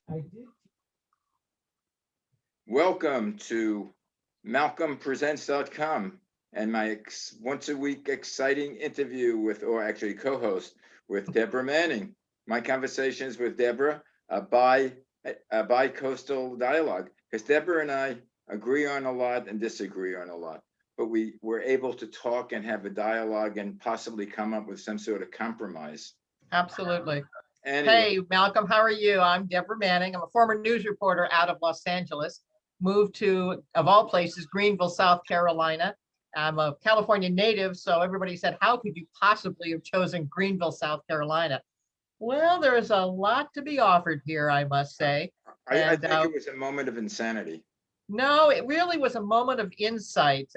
I did. Welcome to MalcolmPresents.com and my once a week exciting interview with, or actually co-host with Deborah Manning. My conversations with Deborah, a bi-coastal dialogue, because Deborah and I agree on a lot and disagree on a lot, but we were able to talk and have a dialogue and possibly come up with some sort of compromise. Absolutely. Anyway, Hey, Malcolm, how are you? I'm Deborah Manning. I'm a former news reporter out of Los Angeles, moved to, of all places, Greenville, South Carolina. I'm a California native, so everybody said, how could you possibly have chosen Greenville, South Carolina? Well, there's a lot to be offered here, I must say. I And think it was a moment of insanity. no, it really was a moment of insight.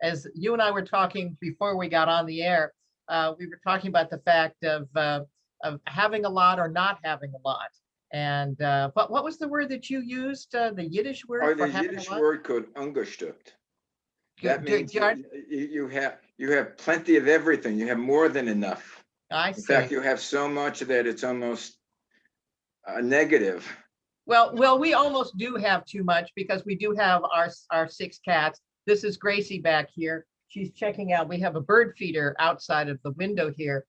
As you and I were talking before we got on the air, we were talking about the fact of having a lot or not having a lot. And what was the word that you used? The Yiddish word Or for the having a Yiddish lot? word called "ungestückt." That means I you have plenty of everything. You have more than enough. In fact, see. you have so much that it's almost a negative. Well, we almost do have too much because we do have our six cats. This is Gracie back here. She's checking out. We have a bird feeder outside of the window here.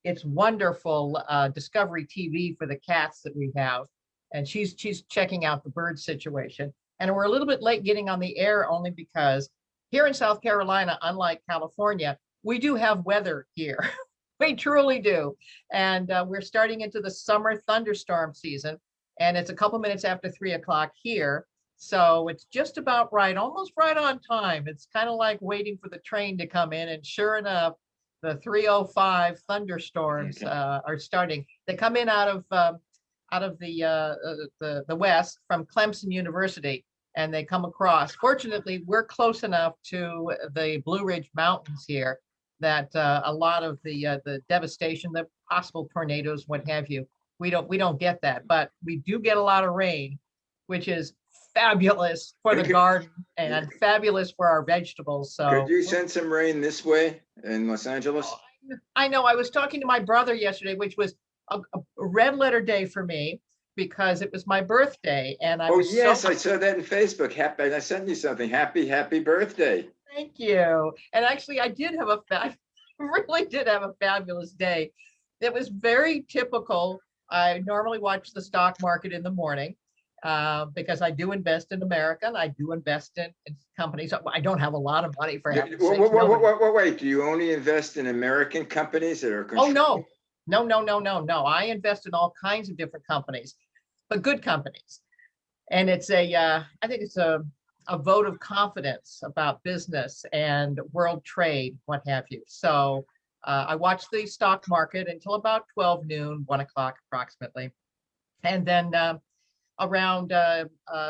It's wonderful Discovery TV for the cats that we have, and she's checking out the bird situation. And we're a little bit late getting on the air only because here in South Carolina, unlike California, we do have weather here. We truly do, and we're starting into the summer thunderstorm season and it's a couple minutes after 3 o'clock here. So it's just about right, almost right on time. It's kind of like waiting for the train to come in. And sure enough, the 3:05 thunderstorms Okay. are starting. They come in out of the west from Clemson University, and they come across. Fortunately, we're close enough to the Blue Ridge Mountains here that a lot of the devastation, the possible tornadoes, what have you, we don't get that, but we do get a lot of rain, which is fabulous for the Could, garden and fabulous for our vegetables. could So you send some rain this way in Los Angeles? I know I was talking to my brother yesterday, which was a red letter day for me because it was my birthday and I Oh was so yes, I saw that in Facebook. Happy, I sent you something. Happy birthday. thank you. And actually I did have really did have a fabulous day. It was very typical. I normally watch the stock market in the morning because I do invest in America and I do invest in companies. I don't have a lot of money, for heaven's sakes. Nobody. Wait, do you only invest in American companies that are Oh controlled? no, no. I invest in all kinds of different companies, but good companies. And it's I think it's a vote of confidence about business and world trade, what have you. So I watch the stock market until about 12 noon, 1 o'clock approximately. And then around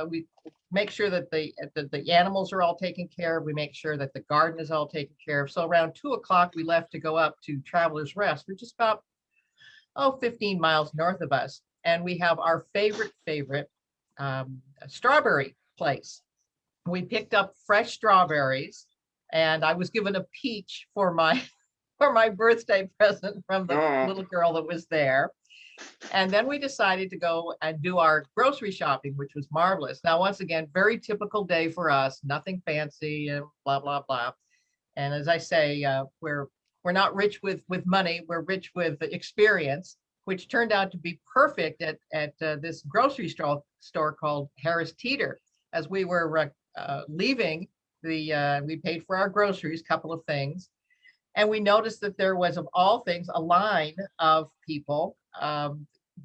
we make sure that the animals are all taken care of. We make sure that the garden is all taken care of. So around 2 o'clock, we left to go up to Travelers Rest, which is about 15 miles north of us. And we have our favorite strawberry place. We picked up fresh strawberries, and I was given a peach for my for my birthday present from the Oh, little girl that was there. And then we decided to go and do our grocery shopping, which was marvelous. Now, once again, very typical day for us, nothing fancy and blah, blah, blah. And as I say, we're not rich with money, we're rich with experience, which turned out to be perfect at this grocery store called Harris Teeter. As we were leaving, we paid for our groceries, couple of things, and we noticed that there was, of all things, a line of people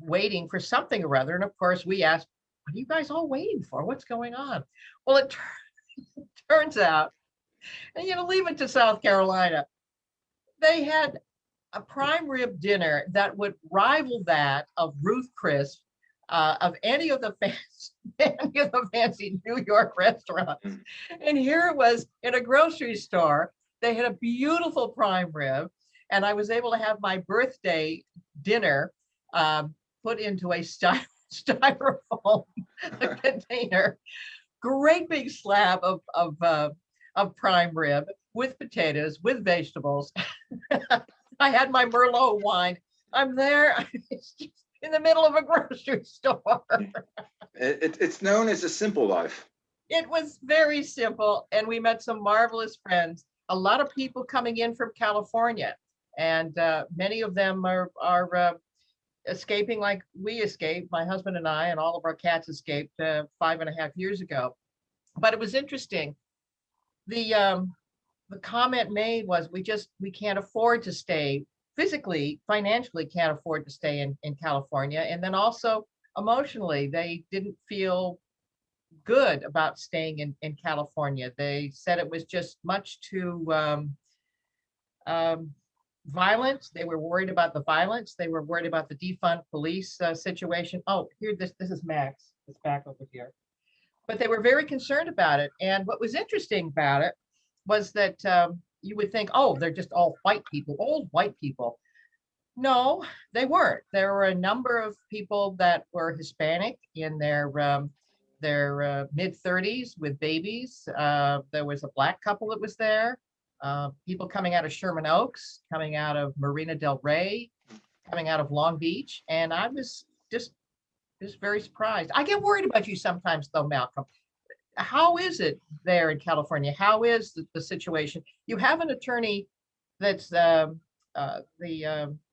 waiting for something or other. And of course, we asked, "What are you guys all waiting for? What's going on?" Well, it turns out, and leave it to South Carolina, they had a prime rib dinner that would rival that of Ruth Chris, of any of the fancy New York restaurants. And here it was in a grocery store. They had a beautiful prime rib, and I was able to have my birthday dinner put into a styrofoam container. Great big slab of prime rib with potatoes, with vegetables. I had my Merlot wine. I'm there. It's just, in the middle of a grocery store. It's known as a simple life. It was very simple, and we met some marvelous friends. A lot of people coming in from California, and many of them are escaping like we escaped. My husband and I, and all of our cats escaped 5.5 years ago. But it was interesting. The comment made was we can't afford to stay physically, financially can't afford to stay in California. And then also emotionally, they didn't feel good about staying in California. They said it was just much too um, violent. They were worried about the violence. They were worried about the defund police situation. Oh, here, this is Max. It's back over here. But they were very concerned about it. And what was interesting about it was that you would think, oh, they're just all white people, old white people. No, they weren't. There were a number of people that were Hispanic in their mid-30s with babies. There was a black couple that was there. People coming out of Sherman Oaks, coming out of Marina del Rey, coming out of Long Beach, and I was just very surprised. I get worried about you sometimes, though, Malcolm. How is it there in California? How is the situation? You have an attorney that's the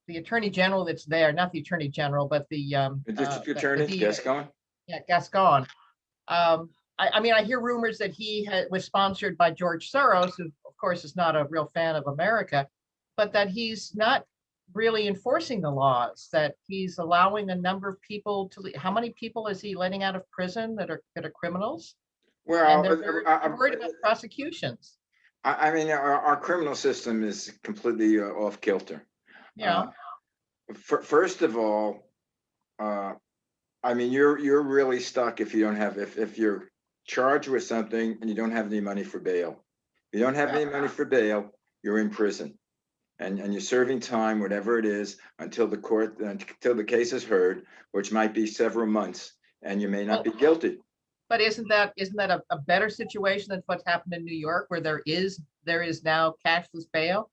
attorney general that's there, not the attorney general, but The district attorney, Gascon. yeah, Gascon. I mean, I hear rumors that he was sponsored by George Soros, who, of course, is not a real fan of America, but that he's not really enforcing the laws, that he's allowing a number of people to leave. How many people is he letting out of prison that are criminals? And they're worried about prosecutions. I mean, our criminal system is completely off kilter. Yeah. First of all, I mean, you're really stuck if you don't have if you're charged with something and you don't have any money for bail. If you don't have any money for bail, you're in prison, and you're serving time, whatever it is, until the case is heard, which might be several months, and you may not be guilty. But isn't that a better situation than what's happened in New York, where there is now cashless bail,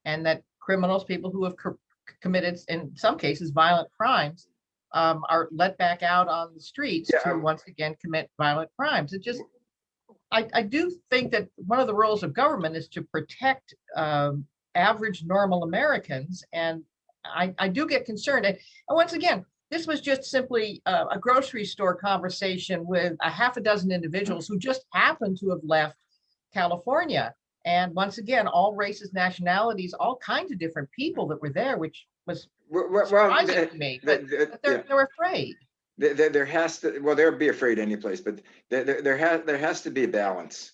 and that criminals, people who have committed, in some cases, violent crimes, are let back out on the streets to once again commit violent crimes? It just, I do think that one of the roles of government is to protect average normal Americans, and I do get concerned. And once again, this was just simply a grocery store conversation with a half a dozen individuals who just happened to have left California. And once again, all races, nationalities, all kinds of different people that were there, which was surprising to me. But they're afraid. There has to, well, they'll be afraid any place, but there has to be a balance.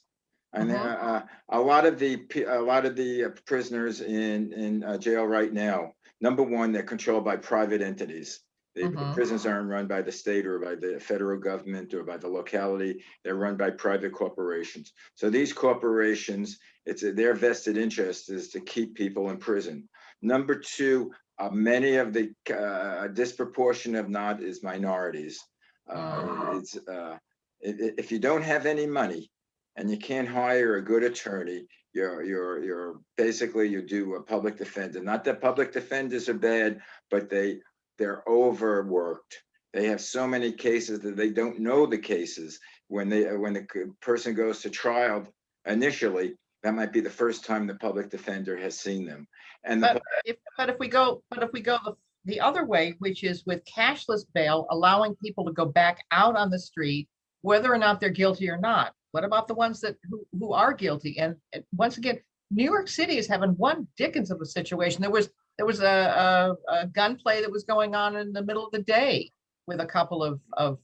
And a lot of the prisoners in jail right now, number one, they're controlled by private entities. The prisons aren't run by the state or by the federal government or by the locality. They're run by private corporations. So these corporations, their vested interest is to keep people in prison. Number two, many of the disproportion of not is minorities. If you don't have any money and you can't hire a good attorney, you're basically, you do a public defender. Not that public defenders are bad, but they're overworked. They have so many cases that they don't know the cases. When the person goes to trial initially, that might be the first time the public defender has seen them. And if we go the other way, which is with cashless bail, allowing people to go back out on the street, whether or not they're guilty or not. What about the ones who are guilty? And once again, New York City is having one dickens of a situation. There was a gunplay that was going on in the middle of the day with a couple of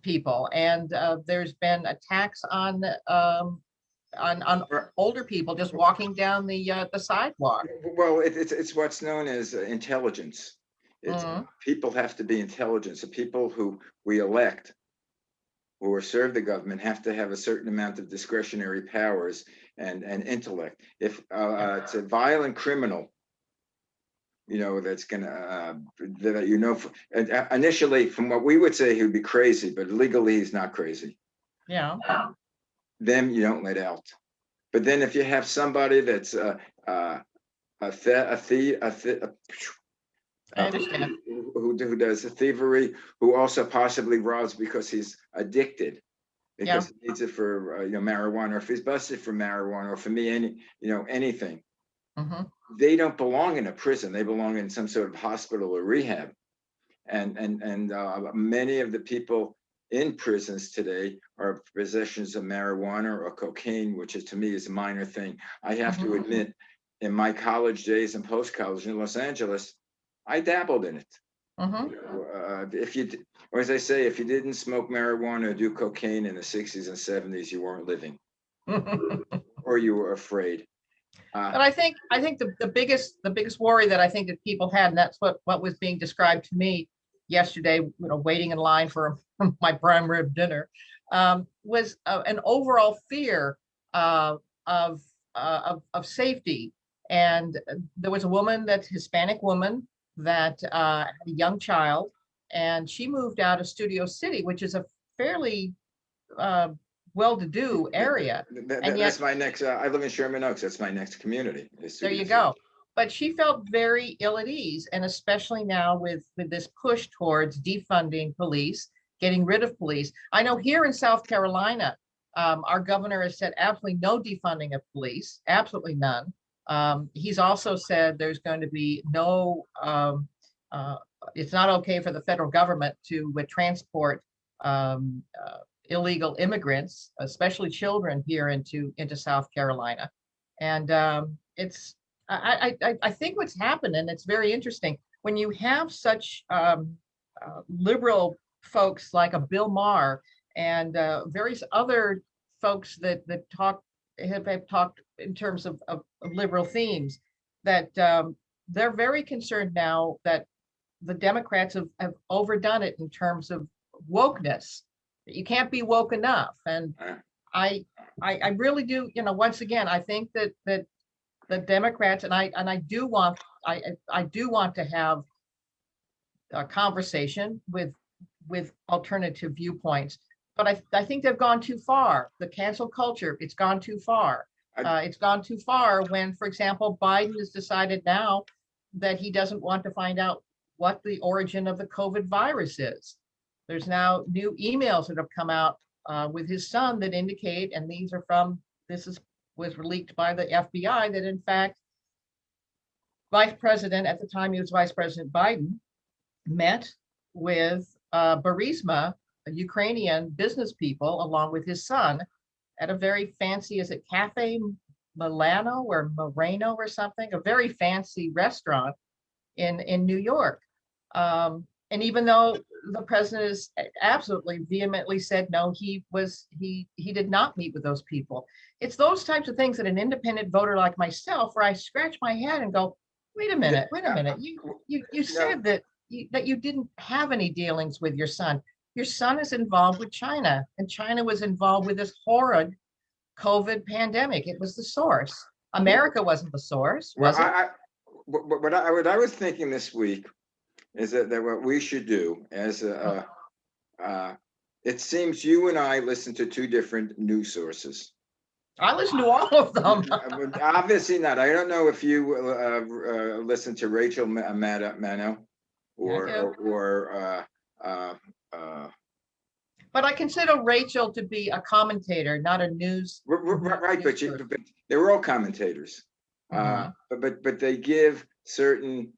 people, and there's been attacks on older people just walking down the sidewalk. Well, it's what's known as intelligence. People have to be intelligent. So people who we elect, who serve the government, have to have a certain amount of discretionary powers and intellect. If it's a violent criminal, that's gonna initially, from what we would say, he would be crazy, but legally he's not crazy. Yeah. Them you don't let out. But then if you have somebody that's I understand. Who does thievery, who also possibly robs because he's addicted, Yeah. because he needs it for marijuana, or if he's busted for marijuana, or for me, anything. Hmm. They don't belong in a prison. They belong in some sort of hospital or rehab. And many of the people in prisons today are possessions of marijuana or cocaine, which is, to me, is a minor thing. I have to admit, in my college days and post-college in Los Angeles, I dabbled in it. Hmm. If you, or as I say, if you didn't smoke marijuana or do cocaine in the 60s and 70s, you weren't living, or you were afraid. But I think the biggest worry that I think that people had, and that's what was being described to me yesterday, waiting in line for my prime rib dinner, was an overall fear of of safety. And there was a woman, that's Hispanic woman, that had a young child, and she moved out of Studio City, which is a fairly uh, well-to-do area, and yet That's my next. I live in Sherman Oaks. That's my next community. there you go. But she felt very ill at ease, and especially now with this push towards defunding police, getting rid of police. I know here in South Carolina, our governor has said absolutely no defunding of police, absolutely none. He's also said there's going to be no. Uh, it's not okay for the federal government to transport um, illegal immigrants, especially children, here into South Carolina, and it's I think what's happened, and it's very interesting, when you have such liberal folks like a Bill Maher and various other folks that have talked in terms of liberal themes, that they're very concerned now that the Democrats have overdone it in terms of wokeness. You can't be woke enough, and I I really do. Once again, I think that the Democrats, and I do want I do want to have a conversation with alternative viewpoints, but I think they've gone too far. The cancel culture, it's gone too far. It's gone too far when, for example, Biden has decided now that he doesn't want to find out what the origin of the COVID virus is. There's now new emails that have come out with his son that indicate, and this was leaked by the FBI, that in fact, Vice President, at the time he was Vice President Biden, met with Burisma, Ukrainian business people, along with his son, at a very fancy, is it Cafe Milano or Moreno or something, a very fancy restaurant in New York. And even though the president has absolutely vehemently said no, he did not meet with those people. It's those types of things that an independent voter like myself, where I scratch my head and go, wait a minute. You said that you didn't have any dealings with your son. Your son is involved with China, and China was involved with this horrid COVID pandemic. It was the source. America wasn't the source, was it? What I was thinking this week is that what we should do as it seems you and I listen to two different news sources. I listen to all of them. Obviously not. I don't know if you listen to Rachel Maddow or but I consider Rachel to be a commentator, not a news. Right, but they're all commentators. But they give certain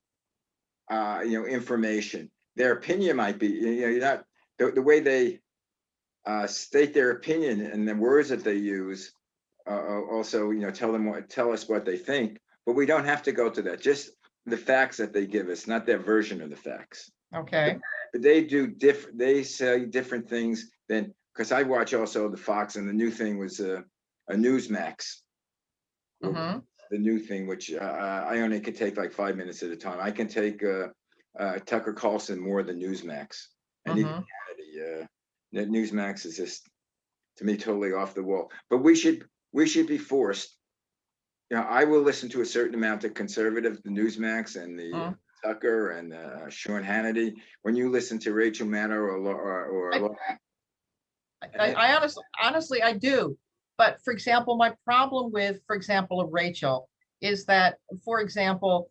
information. Their opinion might be, you're not the way they state their opinion, and the words that they use also tell us what they think. But we don't have to go to that, just the facts that they give us, not their version of the facts. Okay. But they say different things than, because I watch also the Fox, and the new thing was a Newsmax. The new thing, which I only can take like 5 minutes at a time. I can take Tucker Carlson more than Newsmax. And even Hannity, that Newsmax is just, to me, totally off the wall. But we should be forced. I will listen to a certain amount of conservative, the Newsmax and the Tucker and Sean Hannity. When you listen to Rachel Maddow I honestly I do. But for example, my problem with, for example, of Rachel is that, for example,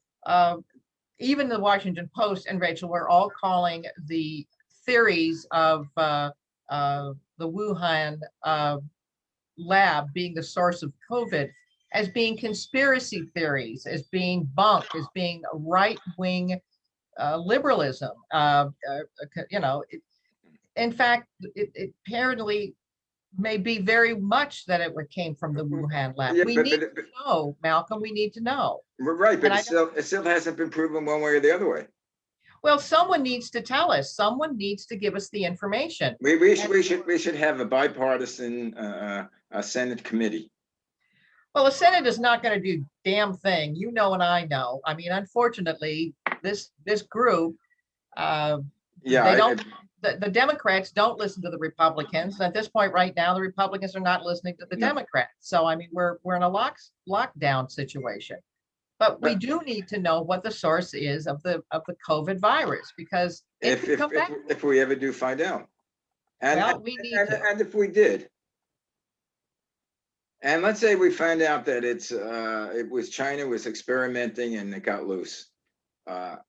even the Washington Post and Rachel were all calling the theories of the Wuhan lab being the source of COVID as being conspiracy theories, as being bunk, as being right-wing liberalism. In fact, it apparently may be very much that it came from the Wuhan lab. Yeah, We need to know, Malcolm, we need to know. right, but And it still hasn't been proven one way or the other way. well, someone needs to tell us. Someone needs to give us the information. We should have a bipartisan Senate committee. Well, the Senate is not going to do damn thing. You know, and I know. I mean, unfortunately, this group, they don't. The Democrats don't listen to the Republicans. At this point, right now, the Republicans are not listening to the Democrats. So, I mean, we're in a lockdown situation. But we do need to know what the source is of the COVID virus, because it could come back. If we ever do find out, Well, we need to. and if we did, and let's say we find out that it was China was experimenting and it got loose. Now,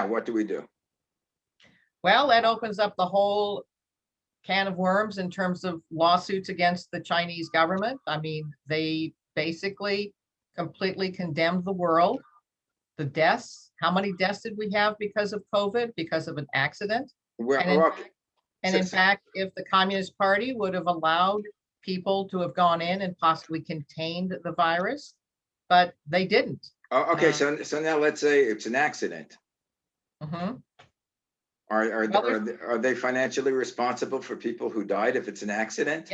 what do we do? Well, that opens up the whole can of worms in terms of lawsuits against the Chinese government. I mean, they basically completely condemned the world. The deaths, how many deaths did we have because of COVID, because of an accident? Well, in fact, if the Communist Party would have allowed people to have gone in and possibly contained the virus, but they didn't. Okay, so now let's say it's an accident. Mm-hmm. Are they financially responsible for people who died if it's an accident?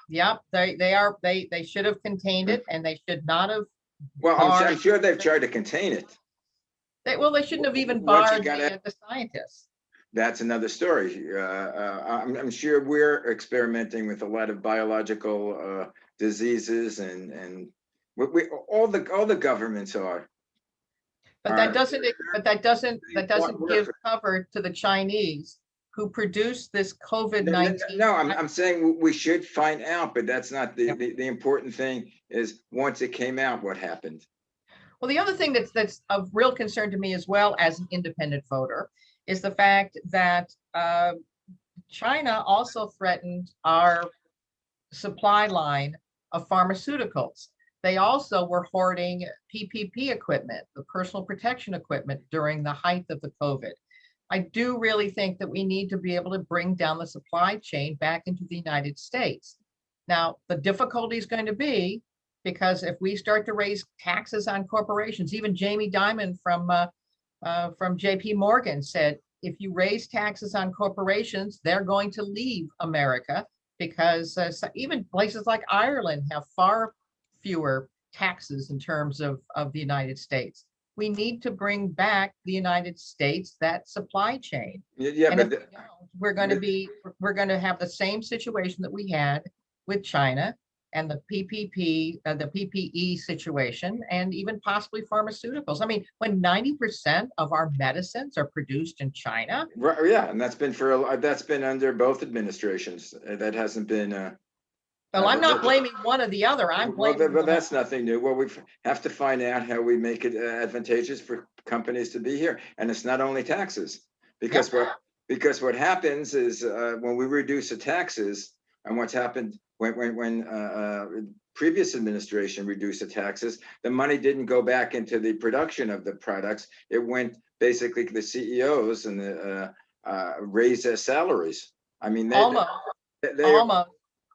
Yep. They should have contained it, and they should not have. Well, I'm sure they've tried to contain it. They shouldn't have even barred the scientists. That's another story. I'm sure we're experimenting with a lot of biological diseases, and all the governments are. But that doesn't give cover to the Chinese who produced this COVID-19. No, I'm saying we should find out, but that's not the important thing. Is once it came out, what happened? Well, the other thing that's of real concern to me as well as an independent voter is the fact that China also threatened our supply line of pharmaceuticals. They also were hoarding PPE equipment, the personal protection equipment, during the height of the COVID. I do really think that we need to be able to bring down the supply chain back into the United States. Now, the difficulty is going to be, because if we start to raise taxes on corporations, even Jamie Dimon from JP Morgan said, if you raise taxes on corporations, they're going to leave America, because even places like Ireland have far fewer taxes in terms of the United States. We need to bring back the United States, that supply chain. Yeah, and but if we don't, we're going to have the same situation that we had with China and the PPE situation, and even possibly pharmaceuticals. I mean, when 90% of our medicines are produced in China. Right, yeah, and that's been under both administrations. That hasn't been. Well, I'm not blaming one or the other. I'm blaming. Well, that's nothing new. Well, we have to find out how we make it advantageous for companies to be here, and it's not only taxes, because what happens is when we reduce the taxes, and what's happened when previous administration reduced the taxes, the money didn't go back into the production of the products. It went basically to the CEOs and raised their salaries. I mean, almost.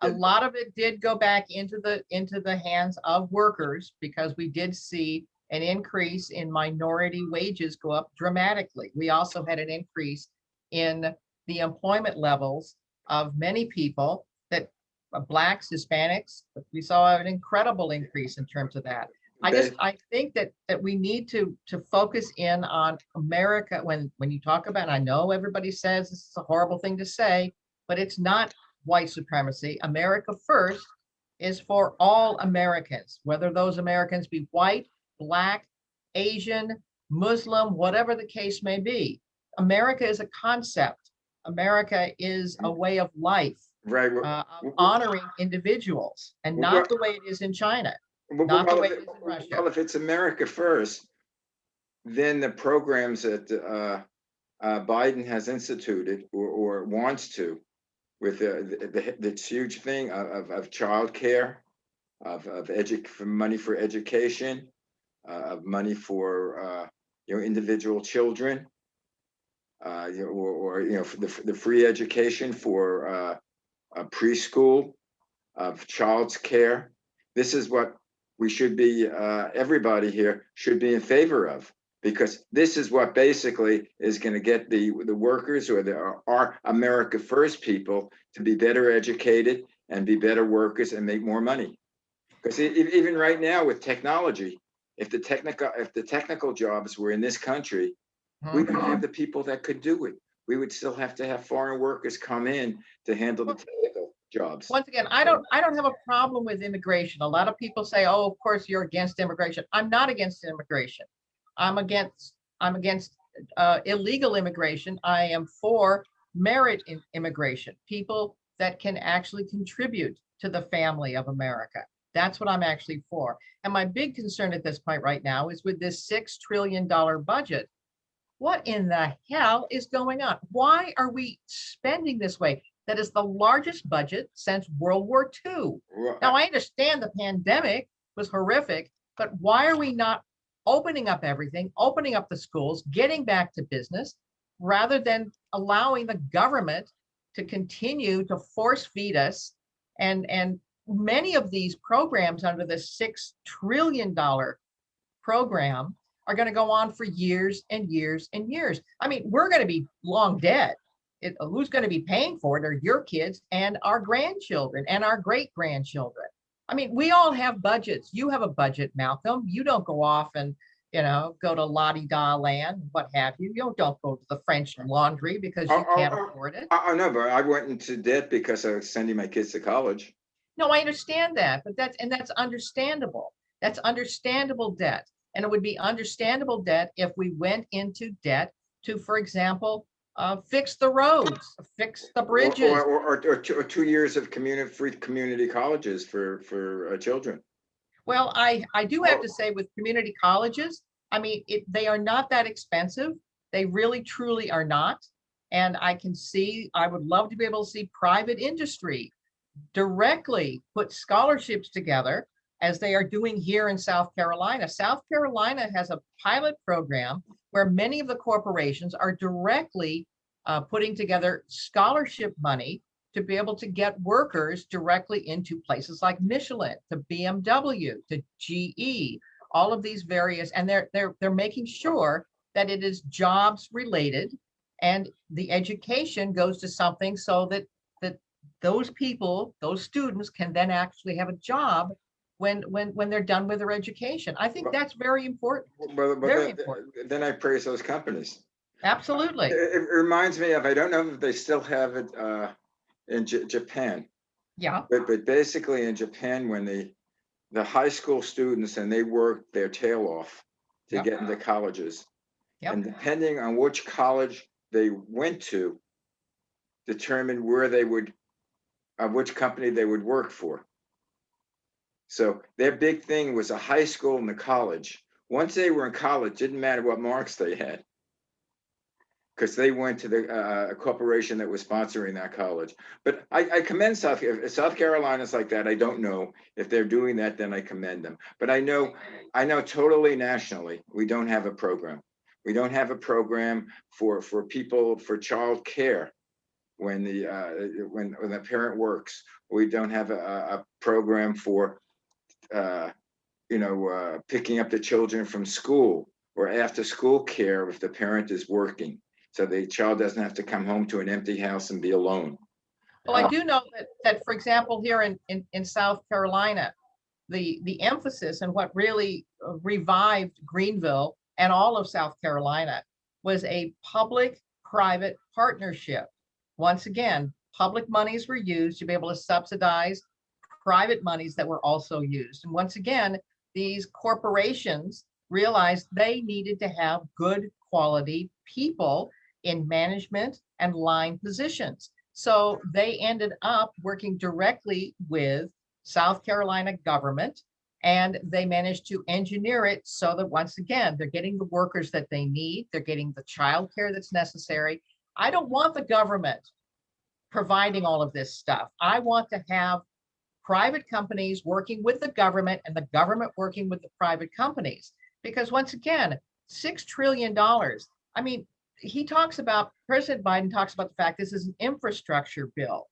A lot of it did go back into the hands of workers, because we did see an increase in minority wages go up dramatically. We also had an increase in the employment levels of many people, that Blacks, Hispanics. We saw an incredible increase in terms of that. I think that we need to focus in on America when you talk about, I know everybody says this is a horrible thing to say, but it's not white supremacy. America first is for all Americans, whether those Americans be white, Black, Asian, Muslim, whatever the case may be. America is a concept. America is a way of life, right? Honoring individuals, and not the way it is in China, not the way it is in Russia. Well, if it's America first, then the programs that Biden has instituted or wants to, with this huge thing of childcare, for money for education, of money for individual children, for the free education for preschool, of child's care. This is what we should be, everybody here should be in favor of, because this is what basically is going to get the workers or our America First people to be better educated and be better workers and make more money. Because even right now with technology, if the technical jobs were in this country, we don't have the people that could do it. We would still have to have foreign workers come in to handle the technical jobs. Once again, I don't have a problem with immigration. A lot of people say, "Oh, of course you're against immigration." I'm not against immigration. I'm against illegal immigration. I am for merit in immigration, people that can actually contribute to the family of America. That's what I'm actually for. And my big concern at this point right now is with this $6 trillion budget. What in the hell is going on? Why are we spending this way? That is the largest budget since World War II. Now, I understand the pandemic was horrific, but why are we not opening up everything, opening up the schools, getting back to business, rather than allowing the government to continue to force feed us? And many of these programs under the $6 trillion program are going to go on for years and years and years. I mean, we're going to be long dead. Who's going to be paying for it are your kids and our grandchildren and our great grandchildren. I mean, we all have budgets. You have a budget, Malcolm. You don't go off and, go to la-di-da land, what have you. You don't go to the French Laundry because you can't afford it. I know, but I went into debt because I was sending my kids to college. No, I understand that, but that's understandable. That's understandable debt. And it would be understandable debt if we went into debt to, for example, fix the roads, fix the bridges. Or 2 years of free community colleges for children. Well, I do have to say with community colleges, I mean, they are not that expensive. They really, truly are not. And I would love to be able to see private industry directly put scholarships together as they are doing here in South Carolina. South Carolina has a pilot program where many of the corporations are directly putting together scholarship money to be able to get workers directly into places like Michelin, to BMW, to GE, all of these various, and they're making sure that it is jobs related and the education goes to something so that those people, those students can then actually have a job when they're done with their education. I think that's very important. Very important. Then I praise those companies. Absolutely. It reminds me of, I don't know if they still have it in Japan. Yeah. But basically in Japan, when the high school students, and they worked their tail off to get into colleges. And depending on which college they went to, determined where they would, which company they would work for. So their big thing was a high school and the college. Once they were in college, didn't matter what marks they had, because they went to the corporation that was sponsoring that college. But I commend South Carolina's like that. I don't know if they're doing that, then I commend them. But I know totally nationally, we don't have a program. We don't have a program for people, for child care when the parent works. We don't have a program for picking up the children from school or after school care if the parent is working, so the child doesn't have to come home to an empty house and be alone. Well, I do know that for example, here in South Carolina, the emphasis and what really revived Greenville and all of South Carolina was a public-private partnership. Once again, public monies were used to be able to subsidize private monies that were also used. And once again, these corporations realized they needed to have good quality people in management and line positions. So they ended up working directly with South Carolina government And they managed to engineer it so that once again, they're getting the workers that they need. They're getting the childcare that's necessary. I don't want the government providing all of this stuff. I want to have private companies working with the government and the government working with the private companies. Because once again, $6 trillion. I mean, President Biden talks about the fact this is an infrastructure bill.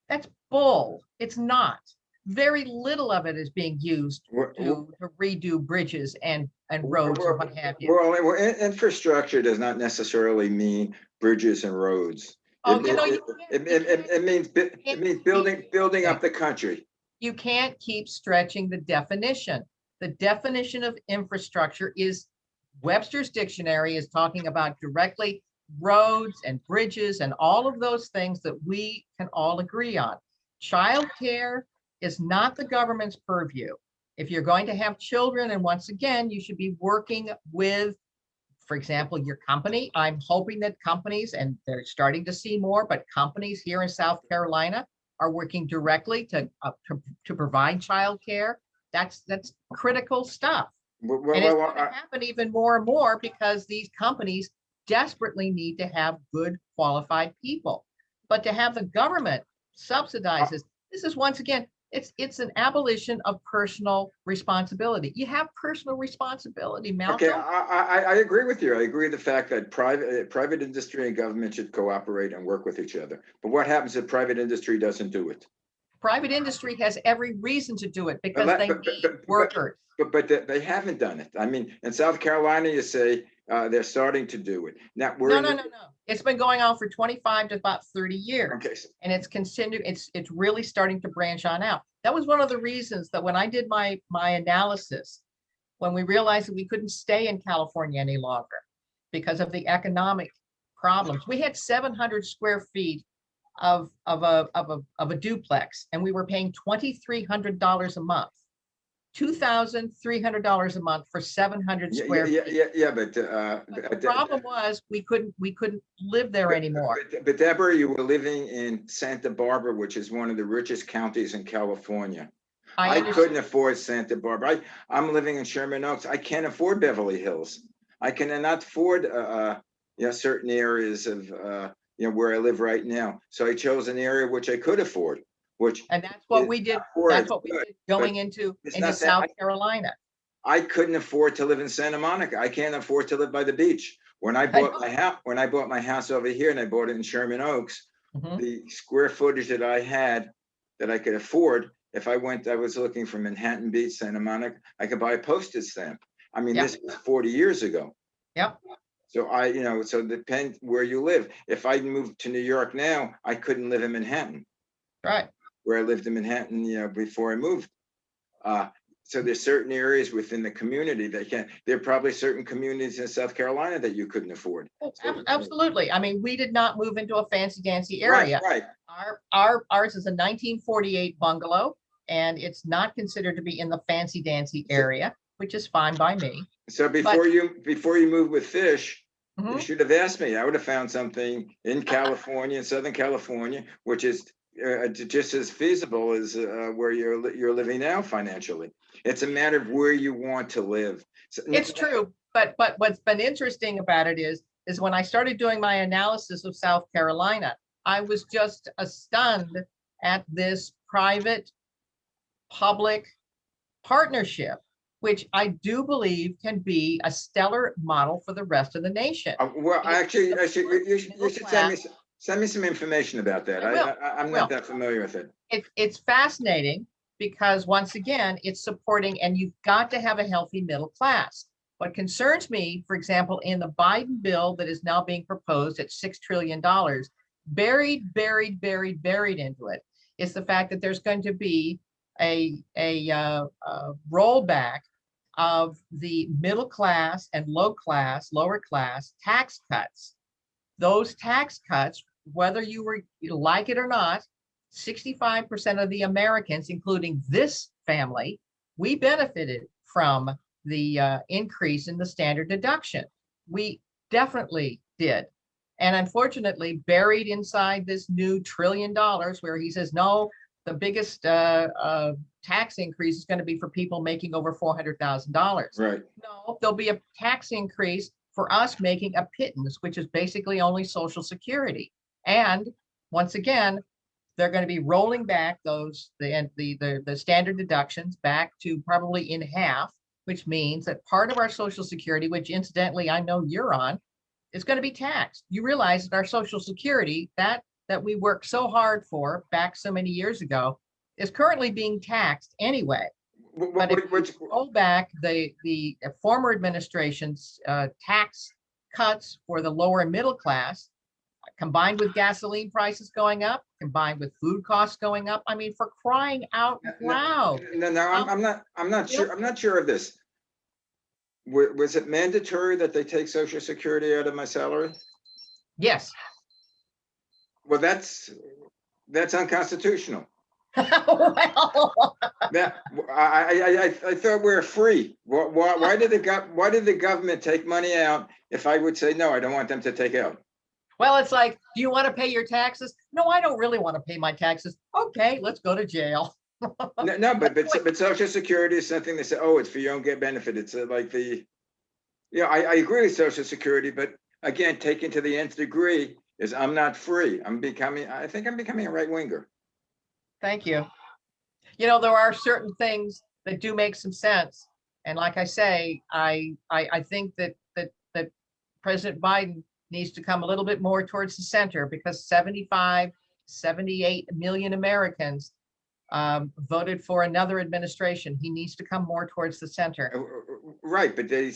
That's bull. It's not. Very little of it is being used to redo bridges and roads and what have you. Well, infrastructure does not necessarily mean bridges and roads. It means building up the country. You can't keep stretching the definition. The definition of infrastructure is Webster's dictionary is talking about directly roads and bridges and all of those things that we can all agree on. Childcare is not the government's purview. If you're going to have children, and once again, you should be working with, for example, your company. I'm hoping that companies, and they're starting to see more, but companies here in South Carolina are working directly to provide childcare. That's critical stuff. And it's going to happen even more and more because these companies desperately need to have good qualified people. But to have the government subsidize this is once again, it's an abolition of personal responsibility. You have personal responsibility, Malcolm. Okay, I agree with you. I agree with the fact that private industry and government should cooperate and work with each other. But what happens if private industry doesn't do it? Private industry has every reason to do it because they need workers. But they haven't done it. I mean, in South Carolina, you say they're starting to do it. Now No. It's been going on for 25 to about 30 years. Okay. And it's really starting to branch on out. That was one of the reasons that when I did my analysis, when we realized that we couldn't stay in California any longer because of the economic problems, we had 700 square feet of a duplex, and we were paying $2,300 a month. $2,300 a month for 700 square feet. But the problem was we couldn't live there anymore. But Deborah, you were living in Santa Barbara, which is one of the richest counties in California. I couldn't afford Santa Barbara. I'm living in Sherman Oaks. I can't afford Beverly Hills. I cannot afford certain areas of where I live right now. So I chose an area which I could afford. And that's what we did. That's what we did going into South Carolina. I couldn't afford to live in Santa Monica. I can't afford to live by the beach. When I bought my house over here, and I bought it in Sherman Oaks, the square footage that I had that I could afford, if I was looking for Manhattan Beach, Santa Monica, I could buy a postage stamp. I mean, this was 40 years ago. Yep. So so it depends where you live. If I moved to New York now, I couldn't live in Manhattan. Right. Where I lived in Manhattan, before I moved. So there's certain areas within the community that there are probably certain communities in South Carolina that you couldn't afford. Oh, absolutely. I mean, we did not move into a fancy dancy area. Right. Ours is a 1948 bungalow, and it's not considered to be in the fancy dancy area, which is fine by me. So before you moved with Fish, you should have asked me. I would have found something in California, in Southern California, which is just as feasible as where you're living now financially. It's a matter of where you want to live. So, it's true, but what's been interesting about it is when I started doing my analysis of South Carolina, I was just stunned at this private-public partnership, which I do believe can be a stellar model for the rest of the nation. Well, actually, you should send me some information about that. I'm not that familiar with it. It's fascinating because once again, it's supporting, and you've got to have a healthy middle class. What concerns me, for example, in the Biden bill that is now being proposed at $6 trillion, buried into it, is the fact that there's going to be a rollback of the middle class and lower class tax cuts. Those tax cuts, whether you like it or not, 65% of the Americans, including this family, we benefited from the increase in the standard deduction. We definitely did. And unfortunately, buried inside this new $1 trillion where he says, no, the biggest tax increase is going to be for people making over $400,000. Right. No, there'll be a tax increase for us making a pittance, which is basically only Social Security. And once again, they're going to be rolling back the standard deductions back to probably in half, which means that part of our Social Security, which incidentally I know you're on, is going to be taxed. You realize that our Social Security, that we worked so hard for back so many years ago, is currently being taxed anyway. But if you roll back the former administration's tax cuts for the lower and middle class, combined with gasoline prices going up, combined with food costs going up, I mean, for crying out loud. No, I'm not sure. I'm not sure of this. Was it mandatory that they take Social Security out of my salary? Yes. Well, that's unconstitutional. Well, That I thought we were free. Why did the government take money out if I would say no, I don't want them to take out? well, it's like, do you want to pay your taxes? No, I don't really want to pay my taxes. Okay, let's go to jail. No, but Social Security is something they say, oh, it's for your own benefit. It's like I agree with Social Security, but again, taken to the nth degree is I'm not free. I think I'm becoming a right winger. Thank you. You know, there are certain things that do make some sense. And like I say, I think that President Biden needs to come a little bit more towards the center, because 75, 78 million Americans voted for another administration. He needs to come more towards the center. Right, but the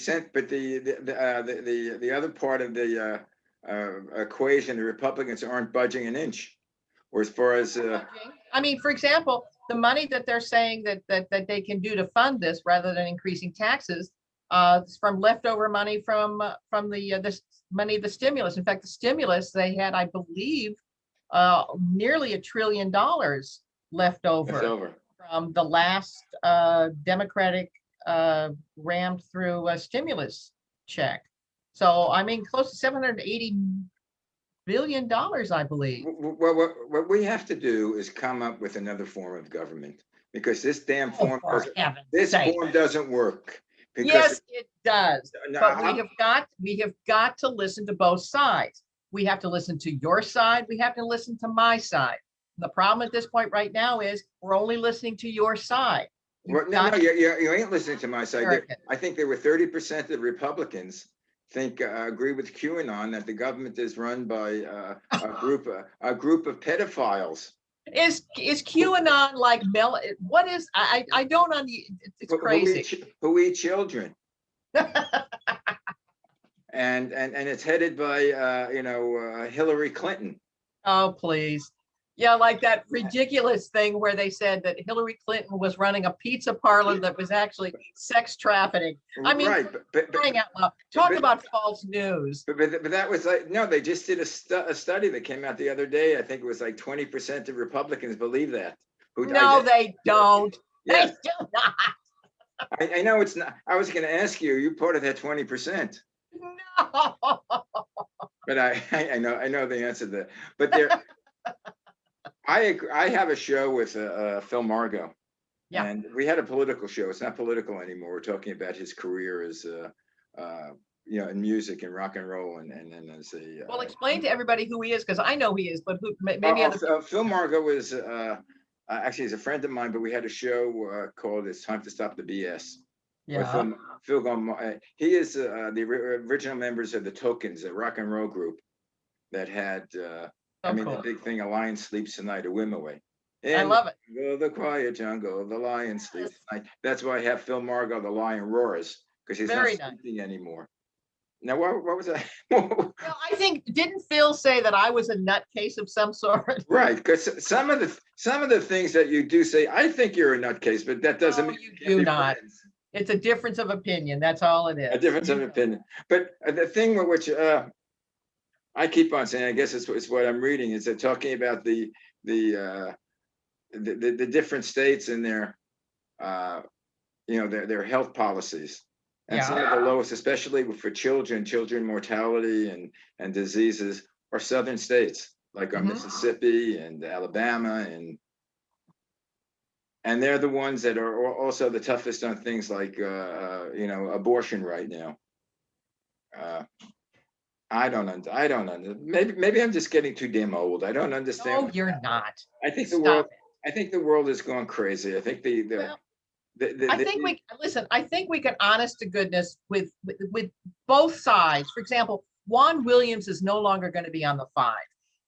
other part of the equation, the Republicans aren't budging an inch. Or as far as I mean, for example, the money that they're saying that they can do to fund this rather than increasing taxes, is from leftover money from the money of the stimulus. In fact, the stimulus, they had, I believe, nearly $1 trillion left over from the last Democratic rammed through a stimulus check. So I mean, close to $780 billion, I believe. Well, what we have to do is come up with another form of government, because this damn form doesn't work. Yes, it does. But we have got to listen to both sides. We have to listen to your side. We have to listen to my side. And the problem at this point right now is we're only listening to your side. Well, no, you ain't listening to my side. I think there were 30% of Republicans agree with QAnon that the government is run by a group of pedophiles. Is QAnon like what is I don't it's crazy. Who eat children. and it's headed by Hillary Clinton. Oh, please. Yeah, like that ridiculous thing where they said that Hillary Clinton was running a pizza parlor that was actually sex trafficking. I mean, right, but out loud. Talk about false news. But that was like, no, they just did a study that came out the other day. I think it was like 20% of Republicans believe that. No, they don't. Yeah. They do not. I know it's not. I was going to ask you, you're part of that 20%. No. But I know the answer to that. But there. I have a show with Phil Margo, and we had a political show. It's not political anymore. We're talking about his career as in music and rock and roll, and as a. Well, explain to everybody who he is, because I know he is, but who maybe other. Phil Margo was actually he's a friend of mine, but we had a show called "It's Time to Stop the BS." Yeah. Phil, he is the original members of the Tokens, a rock and roll group that had. The big thing, a lion sleeps tonight, a whim away. And I love it. Go the quiet jungle, the lion sleeps tonight. That's why I have Phil Margo, the lion roars, because he's not sleeping anymore. Now, what was that? Well, I think, didn't Phil say that I was a nutcase of some sort? Right, because some of the things that you do say, I think you're a nutcase, but that doesn't mean you do not. It's a difference of opinion. That's all it is. A difference of opinion. But the thing with which I keep on saying, I guess it's what I'm reading, is they're talking about the different states and their their health policies, and some of the lowest, especially for children mortality and diseases, are southern states like Mississippi and Alabama, and And they're the ones that are also the toughest on things like, abortion right now. I don't maybe I'm just getting too damn old. I don't understand. No, you're not. I think the world, Stop it. I think the world has gone crazy. I think Well, I think the we listen. I think we can, honest to goodness, with both sides. For example, Juan Williams is no longer going to be on the 5,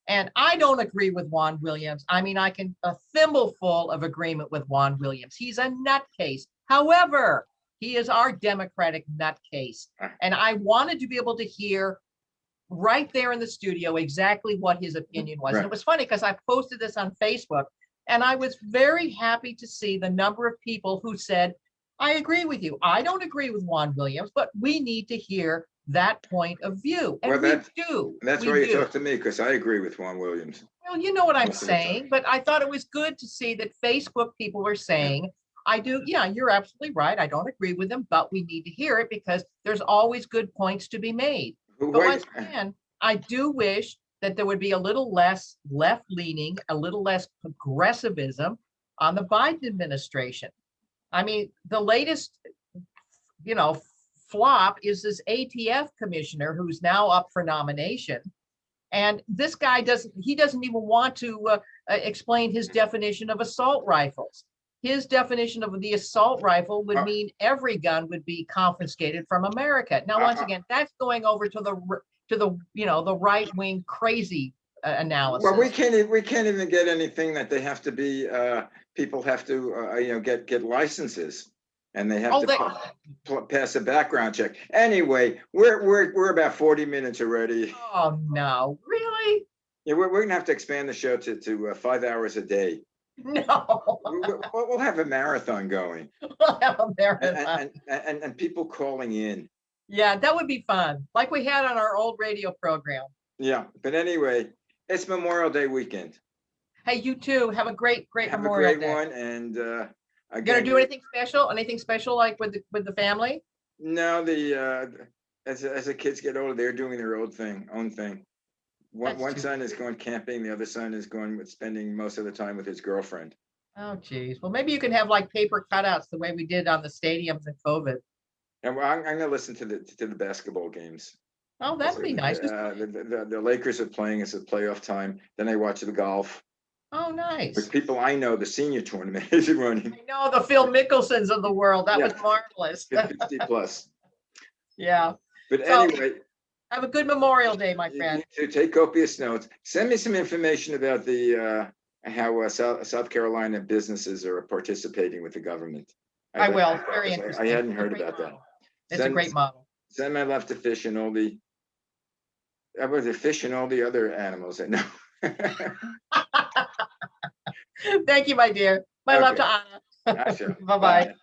and I don't agree with Juan Williams. I mean, I can a thimbleful of agreement with Juan Williams. He's a nutcase. However, he is our Democratic nutcase, and I wanted to be able to hear right there in the studio exactly what his opinion was. And right. it was funny because I posted this on Facebook, and I was very happy to see the number of people who said, I agree with you. I don't agree with Juan Williams, but we need to hear that point of view. And Well, we that's do. that's We why you do. talk to me, because I agree with Juan Williams Well, you know what I'm most of the time. saying, but I thought it was good to see that Facebook people were saying, I do. Yeah, you're absolutely right. I don't agree with them, but we need to hear it because there's always good points to be made. But once again, I do wish that there would be a little less left-leaning, a little less progressivism on the Biden administration. I mean, the latest, flop is this ATF commissioner who's now up for nomination. And this guy doesn't even want to explain his definition of assault rifles. His definition of the assault rifle would mean every gun would be confiscated from America. Now, once again, that's going over to the right wing crazy analysis. Well, we can't even get anything that they have to be. People have to get licenses, and they have to pass a background check. Anyway, we're about 40 minutes already. Oh no, really? Yeah, we're gonna have to expand the show to 5 hours a day. No. We'll have a marathon going. We'll have a marathon. And people calling in. Yeah, that would be fun, like we had on our old radio program. Yeah, but anyway, it's Memorial Day weekend. Hey, you too. Have a great Have Memorial a great Day. one, and You gonna do anything special? Anything special like with the family? No, as the kids get older, they're doing their own thing. One son is going camping, the other son is spending most of the time with his girlfriend. Oh, geez. Well, maybe you can have like paper cutouts the way we did on the stadiums in COVID. And I'm gonna listen to the basketball games. Oh, that'd be nice. The Lakers are playing. It's a playoff time. Then I watch the golf. Oh, nice. With people I know, the senior tournament is running. I know, the Phil Mickelsons of the world. That was marvelous. 50 plus. Yeah. But anyway, have a good Memorial Day, my friend. To take copious notes. Send me some information about the how South Carolina businesses are participating with the government. I will. Very interesting. I hadn't heard about that. It's a great model. Send my love to fish and all the other animals I know. Thank you, my dear. My love to Anna. Gotcha. Bye-bye.